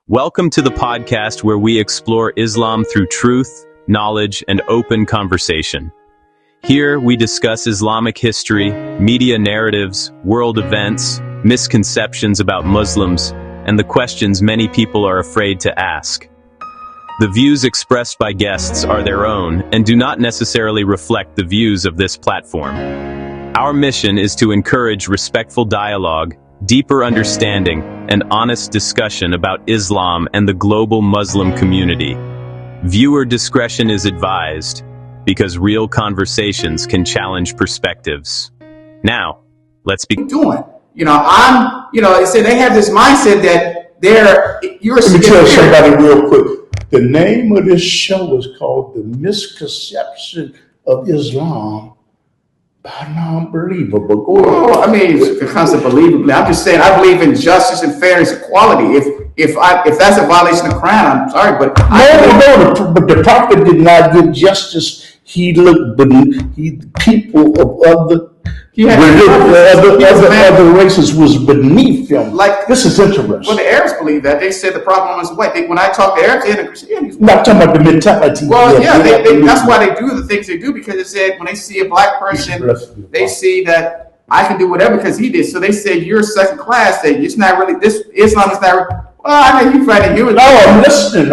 Welcome to the podcast where we explore Islam through truth, knowledge, and open conversation. Here, we discuss Islamic history, media narratives, world events, misconceptions about Muslims, and the questions many people are afraid to ask. The views expressed by guests are their own and do not necessarily reflect the views of this platform. Our mission is to encourage respectful dialogue, deeper understanding, and honest discussion about Islam and the global Muslim community. Viewer discretion is advised, because real conversations can challenge perspectives. Now, let's begin. Doing, they say they have this mindset that you're. Let me tell somebody real quick. The name of this show is called "The Misconception of Islam." Unbelievable. Well, I mean, it comes to believably. I'm just saying, I believe in justice and fairness, equality. If that's a violation of Quran, I'm sorry, but but the prophet did not give justice. He looked beneath. People of other races was beneath him. Like this is interesting. Well, the Arabs believe that. They said the problem was white. When I talk to Arabs, they're Christianity. Not talking about the mentality. Well, yeah, that's why they do the things they do, because it said when they see a black person, they see that I can do whatever because he did. So they said you're second class. That it's not really this. Islam is not. Well, I know you're fighting human. No, I'm listening.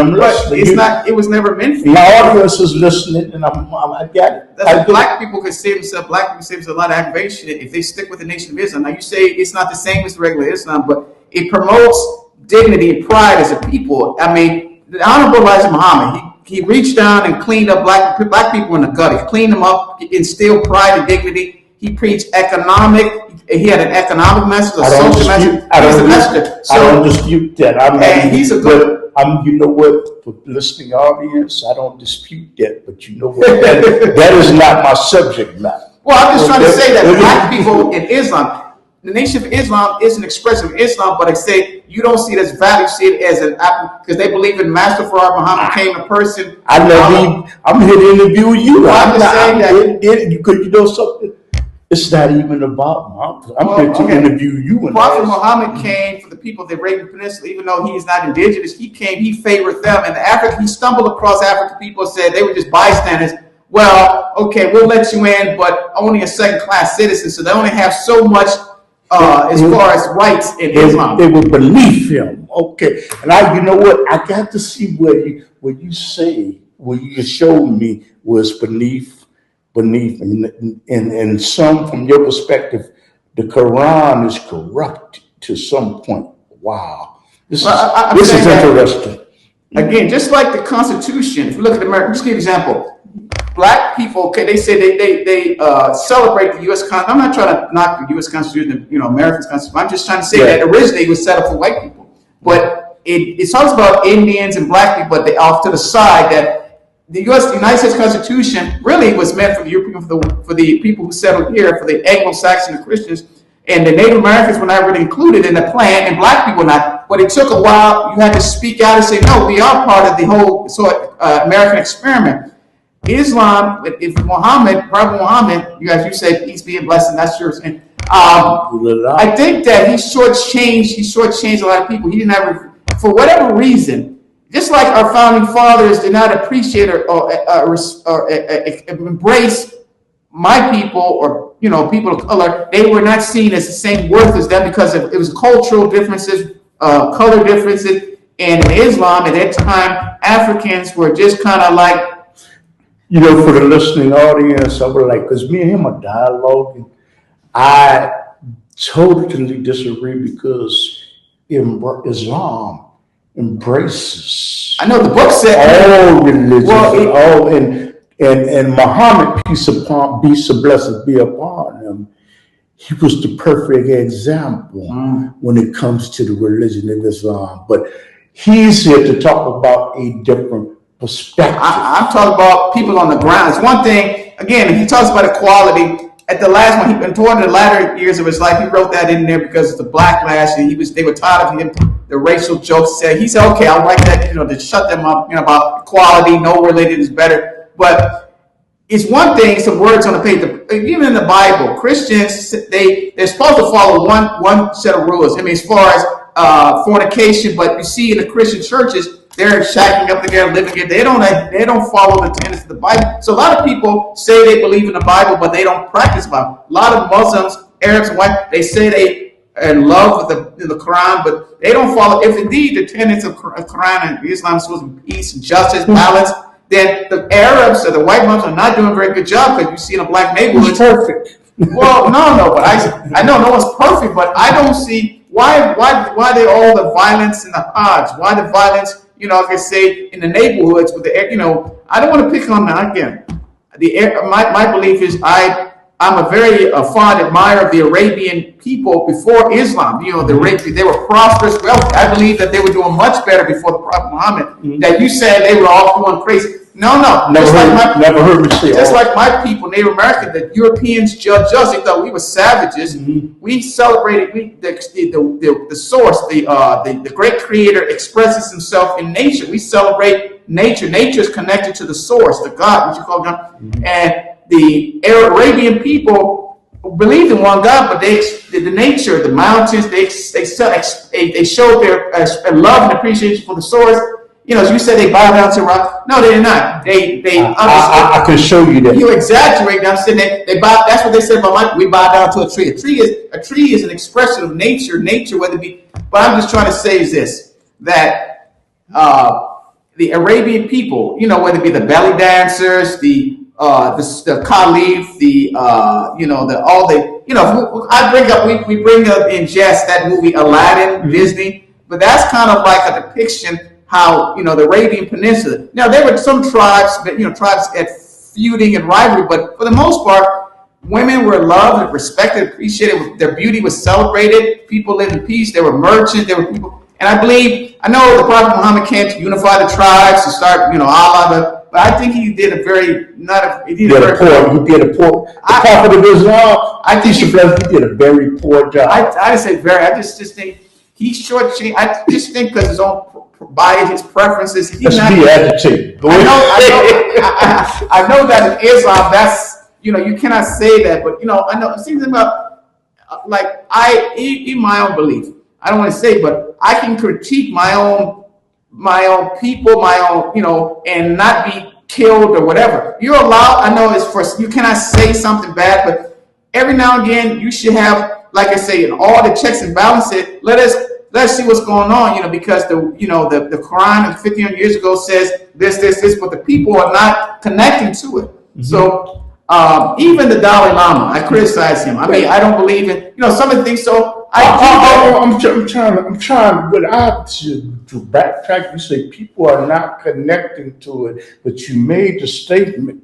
It's not. It was never meant for you. My audience is listening, and I get it. That's black people can save themselves. Black people save themselves a lot of aggravation if they stick with the Nation of Islam. Now you say it's not the same as regular Islam, but it promotes dignity and pride as a people. I mean, the Honorable Elijah Muhammad, he reached down and cleaned up black people in the gut. He cleaned them up, instilled pride and dignity. He preached economic. He had an economic message, a social message. I don't dispute that. He's a good. You know what? For the listening audience, I don't dispute that. But you know what? that is not my subject matter. Well, I'm just trying to say that black people in Islam, the Nation of Islam is an expression of Islam, but I say you don't see it as value, see it as an because they believe in Master Farad Muhammad became a person. I'm here to interview you. Well, I'm just saying that because you know something. It's not even about Muhammad. I'm here to interview you. Prophet Muhammad came for the people of the Arabian Peninsula, even though he's not indigenous. He came, he favored them. And he stumbled across African people and said they were just bystanders. Well, okay, we'll let you in, but only a second-class citizen. So they only have so much as far as rights in Islam. They were beneath him. Okay. And you know what? I got to see what you showed me was beneath, and some from your perspective, the Quran is corrupt to some point. Wow, this is interesting. Again, just like the Constitution, if you look at America, just give an example. Black people, okay, they say they celebrate the U.S. Constitution. I'm not trying to knock the U.S. Constitution, American Constitution. I'm just trying to say that originally it was set up for white people, but it talks about Indians and black people, but they off to the side that. The United States Constitution really was meant for the European, for the people who settled here, for the Anglo-Saxon and Christians, and the Native Americans were not really included in the plan, and black people were not. But it took a while. You had to speak out and say, no, we are part of the whole American experiment. Islam, if Prophet Muhammad, as you said, peace be and blessing, that's yours. And I think that he shortchanged a lot of people. He didn't have, for whatever reason. Just like our founding fathers did not appreciate or embrace my people or people of color, they were not seen as the same worth as them because it was cultural differences, color differences, and in Islam at that time, Africans were just kind of like. For the listening audience, I would because me and him are dialoguing. I totally disagree because Islam embraces. I know the book said all religions, and Muhammad, peace and blessings be upon him. He was the perfect example when it comes to the religion of Islam. But he's here to talk about a different perspective. I'm talking about people on the ground. It's one thing. Again, he talks about equality. At the last one, toward the latter years of his life, he wrote that in there because of the backlash, and they were tired of him, the racial jokes. He said, okay, I'll write that, to shut them up, about equality, no religion is better. But it's one thing, some words on the page. Even in the Bible, Christians, they're supposed to follow one set of rules. I mean, as far as fornication, but you see in the Christian churches, they're shacking up together, living together. They don't follow the tenets of the Bible. So a lot of people say they believe in the Bible, but they don't practice the Bible. A lot of Muslims, Arabs, and white, they say they are in love with the Quran, but they don't follow. If indeed the tenets of Quran and Islam is supposed to be peace, justice, balance, then the Arabs or the white Muslims are not doing a very good job, because you see in a black neighborhood. It's perfect. Well, no, but I know no one's perfect, but I don't see why they all the violence in the Hajj, why the violence, like I say, in the neighborhoods with the, I don't want to pick on that again. My belief is I'm a very fond admirer of the Arabian people before Islam. They were prosperous, wealthy. I believe that they were doing much better before the Prophet Muhammad. Mm-hmm. That you said they were all going crazy. No. Never heard me say. Just like my people, Native American, the Europeans judged us. They thought we were savages. Mm-hmm. We celebrated the source, the great creator expresses himself in nature. We celebrate nature. Nature is connected to the source, the God, what you call God. Mm-hmm. And the Arabian people believed in one God, but the nature, the mountains, they showed their love and appreciation for the source. As you said, they bow down to rock. No, they did not. I can show you that. You exaggerate. I'm saying they bow. That's what they said about life. We bow down to a tree. A tree is an expression of nature. Nature, whether it be. But I'm just trying to say is this: that the Arabian people, whether it be the belly dancers, the Khalif, we bring up in jest that movie Aladdin, mm-hmm. Disney, but that's kind of like a depiction how, the Arabian Peninsula. Now, there were some tribes, tribes at feuding and rivalry, but for the most part, women were loved and respected, appreciated. Their beauty was celebrated. People lived in peace. There were merchants. There were people. And I know the Prophet Muhammad came to unify the tribes, to start, Allah, but I think he did a very, he did a poor, the Prophet of Islam, he did a very poor job. I say very, I just think he's shortchanged. I just think because his own bias, his preferences. Let's be agitated. I know that in Islam, that's, you cannot say that, but, I know, it seems about, in my own belief, I don't want to say, but I can critique my own people, my own, and not be killed or whatever. You're allowed, I know you cannot say something bad, but every now and again, you should have, like I say, in all the checks and balances, let's see what's going on, because the Quran 1,500 years ago says this, but the people are not connecting to it. Mm-hmm. So even the Dalai Lama, I criticize him. I mean, I don't believe in, some of the things. So I'm trying, but I have to backtrack. You say people are not connecting to it, but you made the statement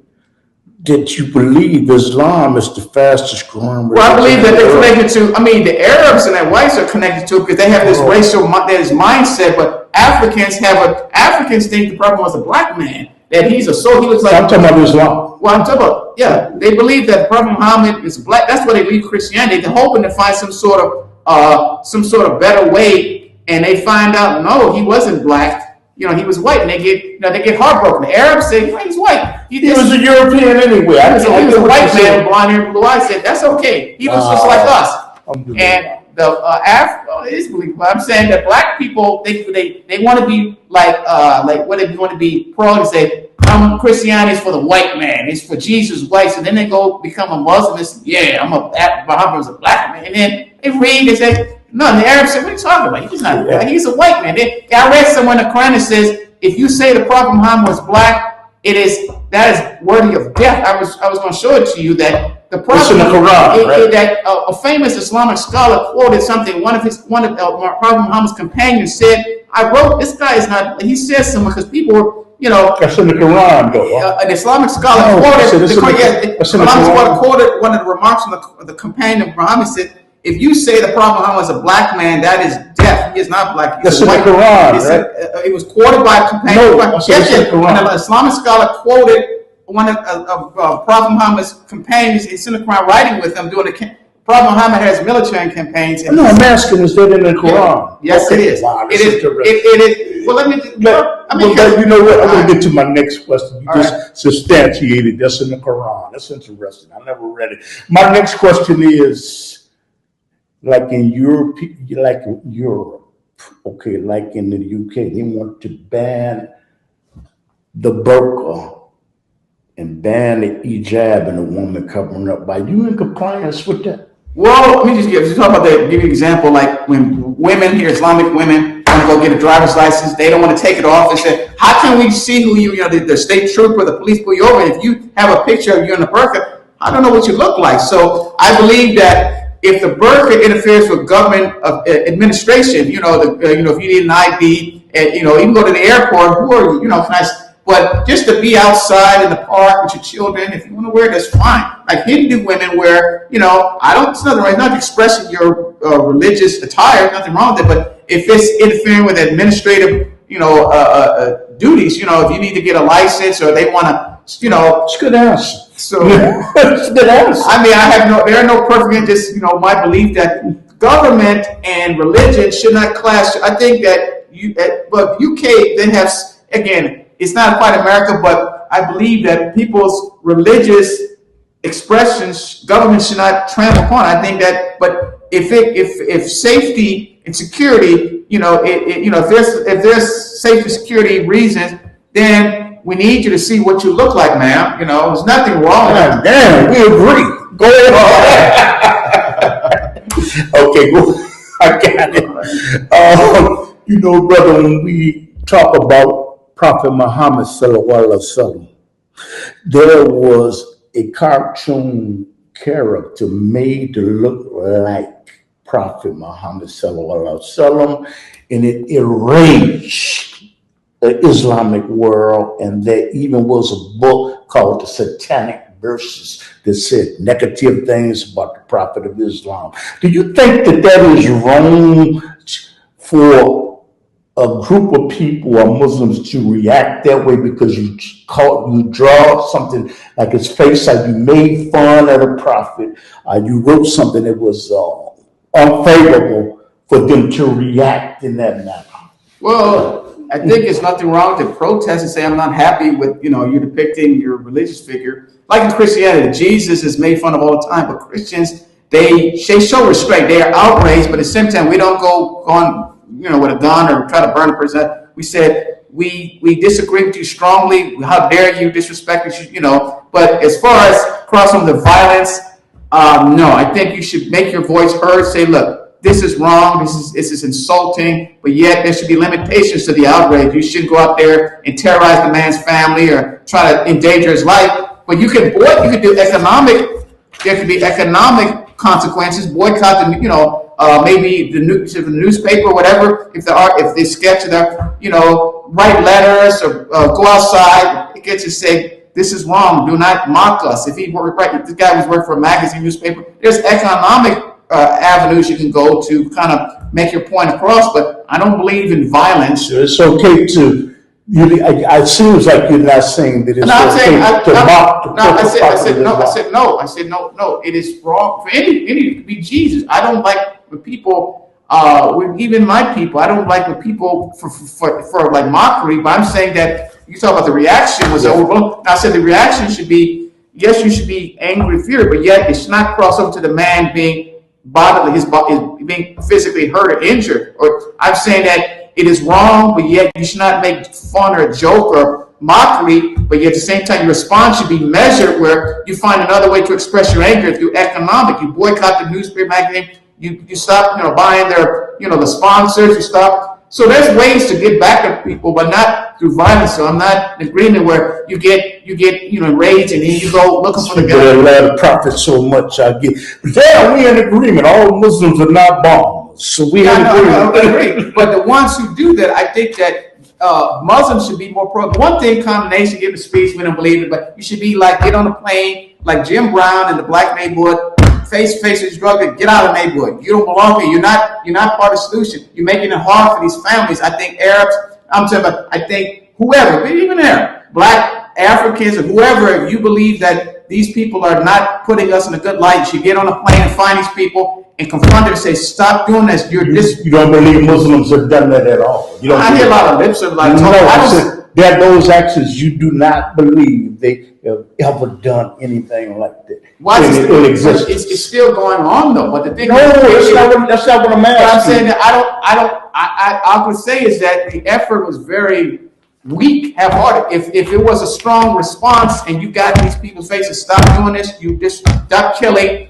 that you believe Islam is the fastest growing religion. Well, I believe that they're connected to, the Arabs and their whites are connected to it because they have this racial mindset, but Africans think the Prophet was a black man, that he looks like. I'm talking about Islam. Well, I'm talking about, they believe that the Prophet Muhammad is black. That's why they leave Christianity. They're hoping to find some sort of better way, and they find out, no, he wasn't black. He was white, and they get heartbroken. The Arabs say, he's white. He was a European anyway. He was a white man, blonde hair, blue eyes. Said that's okay. He was just like us. And the is believable. I'm saying that black people they want to be like what they want to be pro and say, Christianity is for the white man. It's for Jesus white. So then they go become a Muslim and say, Muhammad was a black man. And then they read, they say. No, and the Arabs said, what are you talking about? He's not black. He's a white man. I read somewhere in the Quran that says, if you say the Prophet Muhammad was black, that is worthy of death. I was going to show it to you that the Prophet, in the Quran, right? That a famous Islamic scholar quoted something. One of Prophet Muhammad's companions said, this guy is not. He says something because people were. That's in the Quran, though. An Islamic scholar quoted one of the remarks from the companion of Muhammad said, if you say the Prophet Muhammad was a black man, that is death. He is not black. That's in the Quran, right? It was quoted by a companion. An Islamic scholar quoted one of Prophet Muhammad's companions. It's in the Quran, writing with them, doing the. Prophet Muhammad has military campaigns. I'm asking, is that in the Quran? Yes, it is. Wow, it is. Well, let me. You know what? I'm going to get to my next question. You just substantiated that's in the Quran. That's interesting. I never read it. My next question is. Like in Europe, Okay, like in the UK, they want to ban the burqa and ban the hijab and the woman covering up. Are you in compliance with that? Well, let me just talk about that. Give you an example. Like when women here, Islamic women, want to go get a driver's license, they don't want to take it off and say, "How can we see who you? You know, the state trooper, the police pull you over. If you have a picture of you in the burqa, I don't know what you look like." So I believe that if the burqa interferes with government administration, you know, if you need an ID, and even go to the airport, who are you? You know, can I? But just to be outside in the park with your children, if you want to wear it, that's fine. Like Hindu women wear, it's nothing right, not expressing your religious attire, nothing wrong with it. But if it's interfering with administrative, duties, if you need to get a license or they want to, It's a good answer. So it's a good answer. I mean, there are no perfect, just, my belief that government and religion should not clash. I think that but UK, they have, again, it's not quite America, but I believe that people's religious expressions, government should not trample upon. I think that, but if safety and security, if there's safety security reasons, then we need you to see what you look like, ma'am. There's nothing wrong with that. Damn, we agree. Go ahead. Okay, go. I got it. Brother, when we talk about Prophet Muhammad sallallahu alaihi wasallam, there was a cartoon character made to look like Prophet Muhammad sallallahu alaihi wasallam, and it enraged the Islamic world. And there even was a book called The Satanic Verses that said negative things about the Prophet of Islam. Do you think that is wrong for a group of people or Muslims to react that way because you draw something like his face, or you made fun of the prophet, you wrote something that was unfavorable for them to react in that manner? Well, I think it's nothing wrong to protest and say, I'm not happy with, you depicting your religious figure. Like in Christianity, Jesus is made fun of all the time, but Christians, they show restraint. They are outraged, but at the same time, we don't go on, with a gun or try to burn a person. We said, we disagree with you strongly. How dare you disrespect us, But as far as crossing the violence, no, I think you should make your voice heard. Say, look, this is wrong. This is insulting, but yet there should be limitations to the outrage. You shouldn't go out there and terrorize the man's family or try to endanger his life. But you can do economic. There could be economic consequences. Boycott the, maybe the newspaper, whatever. If they sketch their, write letters or go outside, it gets to say, this is wrong. Do not mock us. If this guy was working for a magazine, newspaper, there's economic avenues you can go to kind of make your point across. But I don't believe in violence. It's okay to. It seems like you're not saying that it's okay to mock. I said no. It is wrong for any to be Jesus. I don't like when people, even my people. I don't like when people for like mockery. But I'm saying that you talk about the reaction was overblown. I said the reaction should be, yes, you should be angry, fear, but yet it should not cross over to the man being bodily, his being physically hurt or injured. Or I'm saying that it is wrong, but yet you should not make fun or a joke or mockery, but yet at the same time your response should be measured, where you find another way to express your anger through economic. You boycott the newspaper magazine, you stop buying their the sponsors, you stop. So there's ways to get back at people, but not through violence. So I'm not in agreement where you get enraged and then you go looking for the guy. I love the prophet so much. I get there. We in agreement. All Muslims are not bombed. So we agree. But the ones who do that, I think that Muslims should be more pro. One thing, condemnation, give a speech, we don't believe it, but you should be like, get on a plane, like Jim Brown in the black neighborhood, face his drug, get out of the neighborhood. You don't belong here. You're not part of the solution. You're making it hard for these families. I think Arabs, I think whoever, but even Arab, black Africans or whoever, if you believe that these people are not putting us in a good light, you should get on a plane and find these people and confront them and say, stop doing this. You don't believe Muslims have done that at all? I hear a lot of lip service. That those actions, you do not believe they have ever done anything like that. Why is it exists? It's still going on though. But the thing that's not what I'm asking. I'm saying that I would say is that the effort was very weak, half-hearted. If it was a strong response and you got these people's faces, stop doing this, you just stop killing,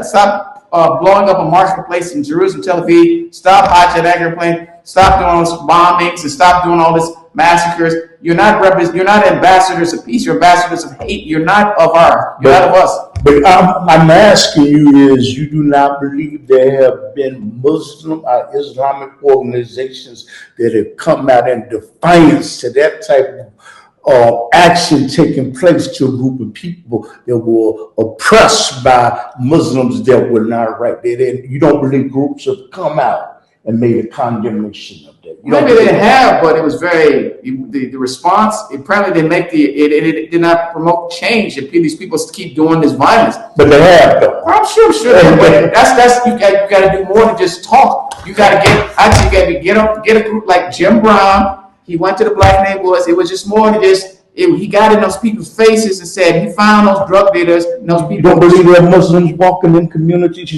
stop blowing up a marketplace in Jerusalem, Tel Aviv, stop hijacking airplane, stop doing all this bombings, and stop doing all this massacres. You're not ambassadors of peace. You're ambassadors of hate. You're not of You're not of us. But I'm asking you is, you do not believe there have been Muslim or Islamic organizations that have come out in defiance to that type of action taking place to a group of people that were oppressed by Muslims that were not right. You don't believe groups have come out and made a condemnation of that? Maybe they have, but it was the response. Apparently, it did not promote change. If these people keep doing this violence, but they have though. I'm sure. But that's you got to do more than just talk. You got to get a group like Jim Brown. He went to the black neighborhoods. It was just more than just. He got in those people's faces and said he found those drug dealers and those people. You don't believe there are Muslims walking in communities?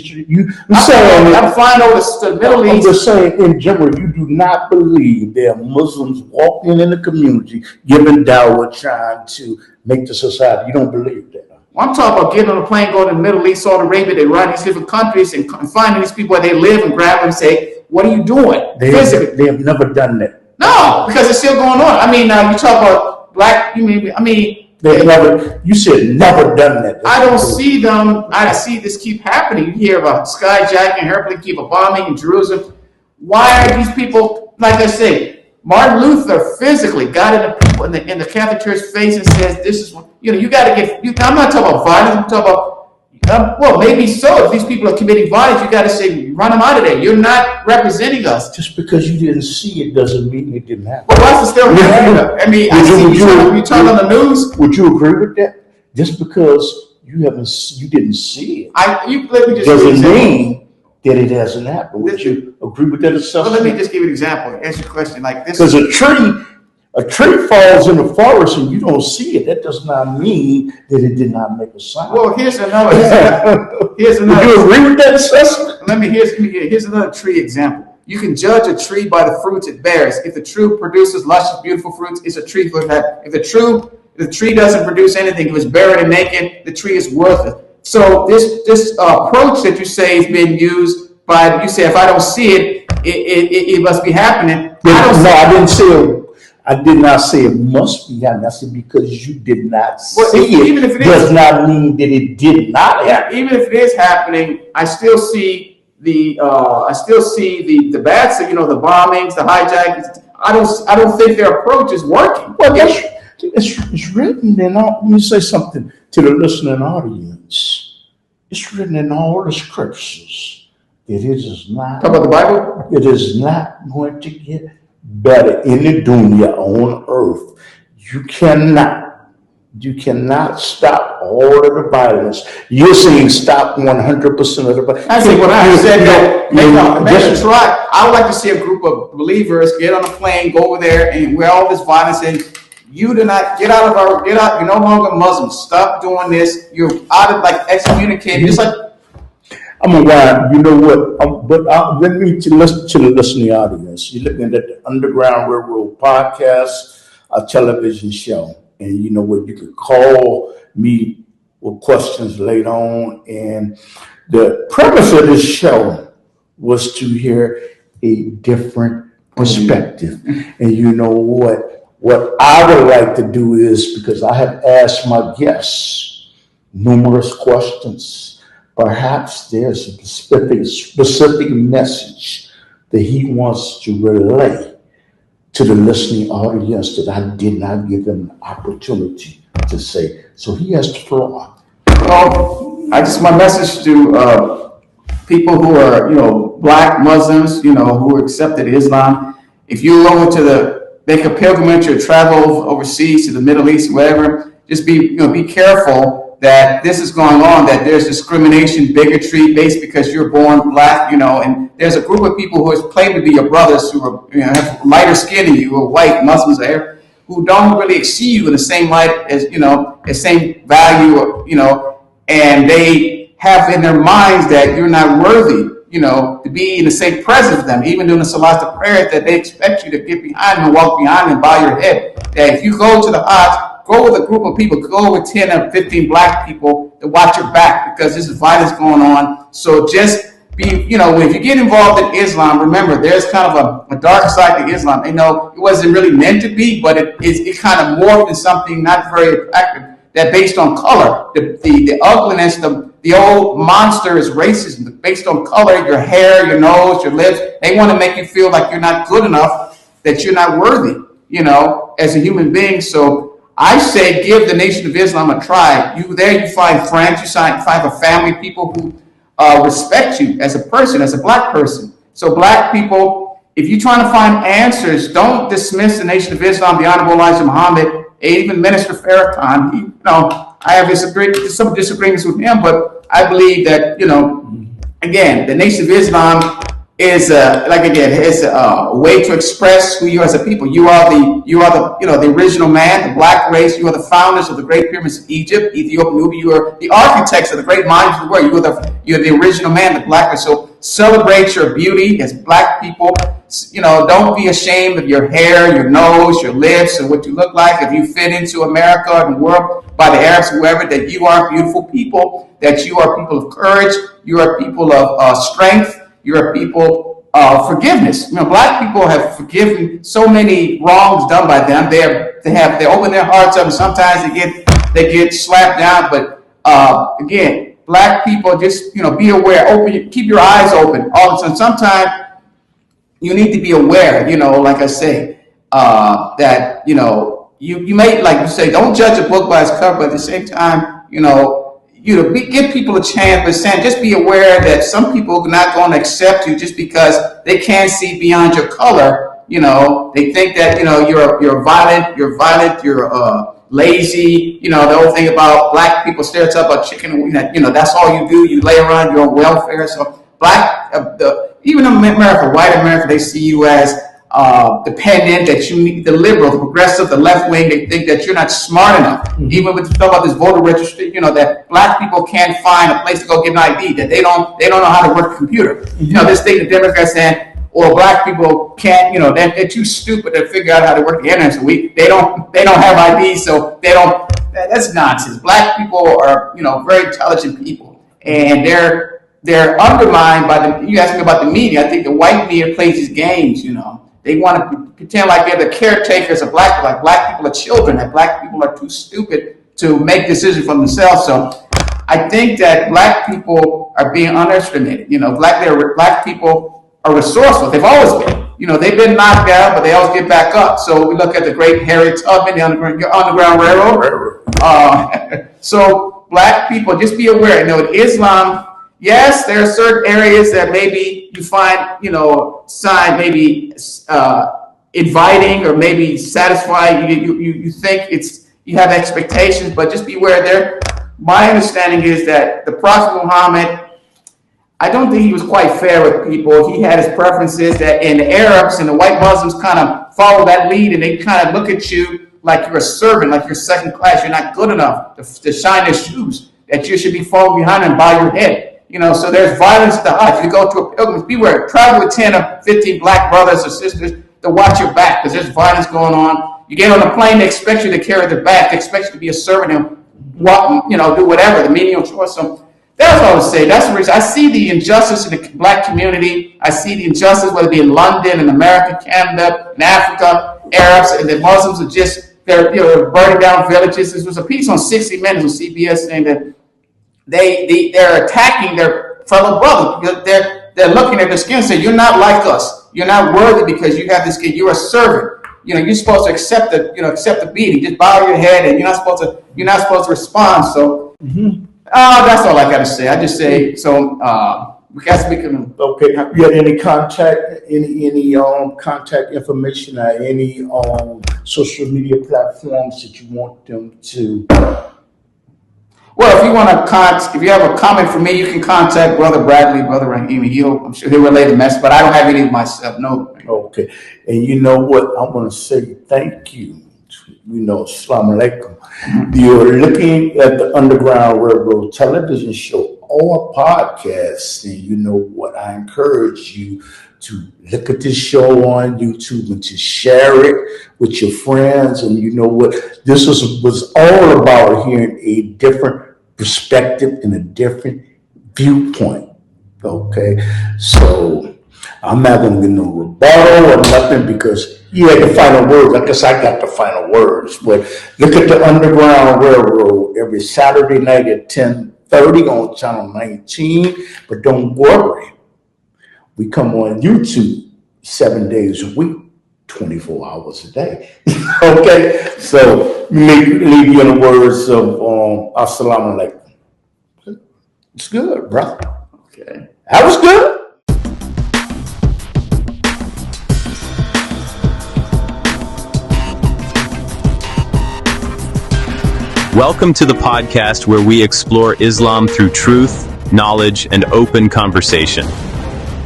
I'm flying over the Middle East. I'm just saying, in general, you do not believe there are Muslims walking in the community, giving dawah, trying to make the society. You don't believe that? Well, I'm talking about getting on a plane, going to the Middle East, Saudi Arabia. They run these different countries and finding these people where they live and grab them and say, "What are you doing?" They have never done that. No, because it's still going on. I mean, now you talk about. You said never done that. I don't see them. I see this keep happening. You hear about skyjacking, airplane keep bombing in Jerusalem. Why are these people, like I say, Martin Luther physically got in the people in the Catholic Church face and says, "This is what you got to get." I'm not talking about violence. I'm talking about. Well, maybe so. If these people are committing violence, you got to say, run them out of there. You're not representing us. Just because you didn't see it doesn't mean it didn't happen. Well, what's the still happening? I mean, you turn on the news. Would you agree with that? Just because you didn't see it, doesn't mean that it hasn't happened. Would you agree with that assessment? Well, let me just give you an example. Answer your question like this. Because a tree falls in the forest and you don't see it, that does not mean that it did not make a sound. Well, here's another. Would you agree with that assessment? Here's another tree example. You can judge a tree by the fruits it bears. If the tree produces luscious, beautiful fruits, it's a tree for that. If the tree doesn't produce anything, if it's barren and naked, the tree is worthless. So this approach that you say is being used by, you say, if I don't see it must be happening. I did not say it must be happening. I said because you did not see it does not mean that it did not happen. Even if it is happening, I still see the bad stuff. The bombings, the hijackings. I don't think their approach is working. Well, it's written in all. Let me say something to the listening audience. It's written in all the scriptures that it is not. Talk about the Bible. It is not going to get better in the dunya on earth. You cannot stop all of the violence. You're saying stop 100% of the violence. I say what I said. I would like to see a group of believers get on a plane, go over there, and where all this violence is. You do not get out. You're no longer Muslims. Stop doing this. You're out of excommunicated. Just like. I'm a wild, you know what? Let me listen to the listening audience. You're looking at the Underground Railroad podcast, a television show. And you know what? You can call me with questions later on. And the premise of this show was to hear a different perspective. And you know what? What I would like to do is, because I have asked my guests numerous questions, perhaps there's a specific message that he wants to relay to the listening audience that I did not give him an opportunity to say. So he has the floor. My message to people who are, Black Muslims, who accepted Islam. If you make a pilgrimage or travel overseas to the Middle East, whatever, just be careful that this is going on, that there's discrimination, bigotry based because you're born Black, and there's a group of people who claim to be your brothers who are, have lighter skin than you, who are white, Muslims are. who don't really see you in the same light as, the same value, and they have in their minds that you're not worthy, to be in the same presence with them, even during the Salat prayer, that they expect you to get behind them and walk behind them and bow your head. That if you go to the Hajj, go with a group of people, go with 10 or 15 black people to watch your back, because this is violence going on. So just be, if you get involved in Islam, remember there's kind of a dark side to Islam. It wasn't really meant to be, but it kind of morphed into something not very attractive. That based on color, the ugliness, the old monster is racism. Based on color, your hair, your nose, your lips, they want to make you feel like you're not good enough, that you're not worthy, as a human being. So I say give the Nation of Islam a try. You find friends, you find a family, people who respect you as a person, as a black person. So black people, if you're trying to find answers, don't dismiss the Nation of Islam, the Honorable Elijah Muhammad, even Minister Farrakhan. I have some disagreements with him, but I believe that, again, the Nation of Islam is a way to express who you are as a people. You are the original man, the black race. You are the founders of the Great Pyramids of Egypt, Ethiopia, Nubia. You are the architects of the great minds of the world. You're the original man, the black race. So celebrate your beauty as black people. Don't be ashamed of your hair, your nose, your lips, and what you look like. If you fit into America and the world by the Arabs, whoever, that you are beautiful people, that you are people of courage, you are people of strength, you are people of forgiveness. Black people have forgiven so many wrongs done by them. They open their hearts up, and sometimes they get slapped down. But again, black people, just be aware. Keep your eyes open all the time. Sometimes you need to be aware, like I say, that, you may, like you say, don't judge a book by its cover, but at the same time, give people a chance, but just be aware that some people are not going to accept you just because they can't see beyond your color. They think that, you're violent, you're lazy. The whole thing about black people, stereotype about chicken, that's all you do. You lay around, you're on welfare. So even in America, white America, they see you as dependent, that you need the liberal, the progressive, the left wing. They think that you're not smart enough. Mm-hmm. Even with the stuff about this voter registry, that black people can't find a place to go get an ID, that they don't know how to work a computer. Mm-hmm. This thing the Democrats saying, or black people can't, they're too stupid to figure out how to work the internet. So they don't have IDs, so they don't. That's nonsense. Black people are, very intelligent people, and they're undermined by you asked me about the media. I think the white media plays these games, They want to pretend like they're the caretakers of black people, like black people are children, that black people are too stupid to make decisions for themselves. So I think that black people are being underestimated. Black people are resourceful. They've always been. They've been knocked down, but they always get back up. So we look at the great Harriet Tubman, the Underground Railroad. So black people, just be aware. Islam, yes, there are certain areas that maybe you find, sign maybe inviting or maybe satisfying. You think you have expectations, but just be aware there. My understanding is that the Prophet Muhammad, I don't think he was quite fair with people. He had his preferences, and the Arabs and the white Muslims kind of follow that lead, and they kind of look at you like you're a servant, like you're second class. You're not good enough to shine their shoes, that you should be falling behind and bow your head. So there's violence to us. You go to a pilgrimage, beware. Travel with 10 or 15 black brothers or sisters to watch your back, because there's violence going on. You get on a plane, they expect you to carry their back. They expect you to be a servant and do whatever, the menial chores. So that's what I would say. That's the reason. I see the injustice in the black community. I see the injustice, whether it be in London, in America, Canada, in Africa, Arabs, and the Muslims are they're burning down villages. There was a piece on 60 Minutes on CBS saying that they're attacking their fellow brothers because they're looking at their skin and saying, you're not like us. You're not worthy because you have this skin. You're a servant. You're supposed to accept the beating. Just bow your head, and you're not supposed to respond. So that's all I got to say. I just say so. We can. Okay. You had any contact information or any social media platforms that you want them to? Well, if you have a comment for me, you can contact Brother Bradley, Brother Rahim. I'm sure he'll relay the message, but I don't have any of myself. No. Okay. And you know what? I want to say thank you Assalamu alaikum. You're looking at the Underground Railroad television show or podcast, and you know what? I encourage you to look at this show on YouTube and to share it with your friends. And you know what? This was all about hearing a different perspective and a different viewpoint. Okay, so I'm not going to get no rebuttal or nothing because you had the final words. I guess I got the final words. But look at the Underground Railroad every Saturday night at 10:30 on Channel 19. But don't worry, we come on YouTube 7 days a week, 24 hours a day. Okay, so leave you in the words of Assalamu alaikum. It's good, brother. Okay. That was good. Welcome to the podcast where we explore Islam through truth, knowledge, and open conversation.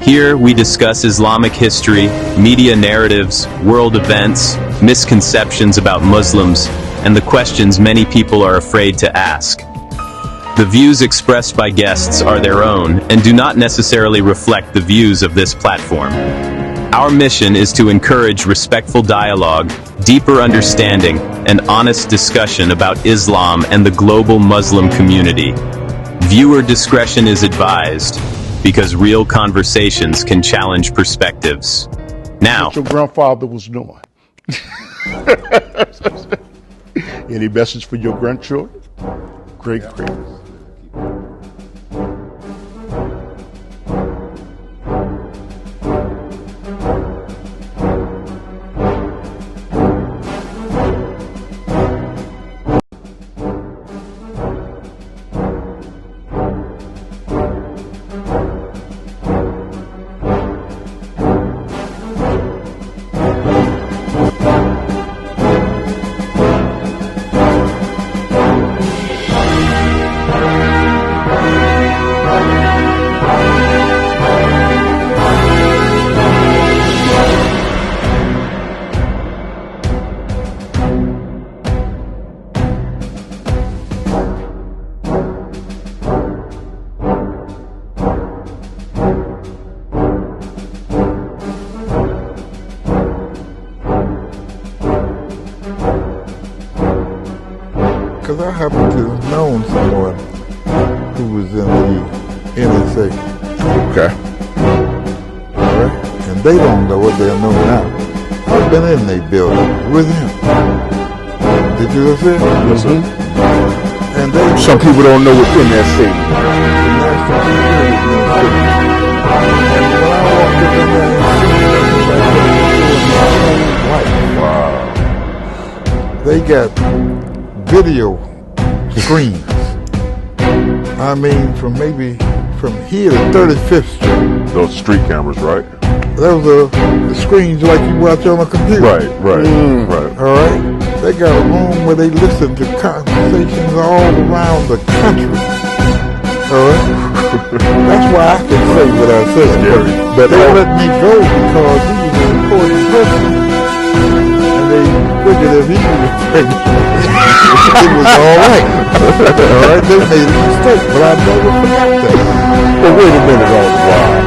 Here we discuss Islamic history, media narratives, world events, misconceptions about Muslims, and the questions many people are afraid to ask. The views expressed by guests are their own and do not necessarily reflect the views of this platform. Our mission is to encourage respectful dialogue, deeper understanding, and honest discussion about Islam and the global Muslim community. Viewer discretion is advised because real conversations can challenge perspectives. Now, what your grandfather was doing. Any message for your grandchildren? Great. Because I happen to have known someone who was in the NSA. Okay. All right? And they don't know what they'll know now. I've been in their building with him. Did you see it? Yes, sir. And they... Some people don't know what NSA The National Security Administration. And when I walked up in there, they got video screens. I mean, from here to 35th Street. Those street cameras, right? Those are the screens like you watch on a computer. Right. All right? They got a room where they listen to conversations all around the country. All right? That's why I can say what I said. But they let me go because he was an important person. And they figured if he was it was all right. All right? They made a mistake, but I never forgot that. Well, wait a minute, all the while.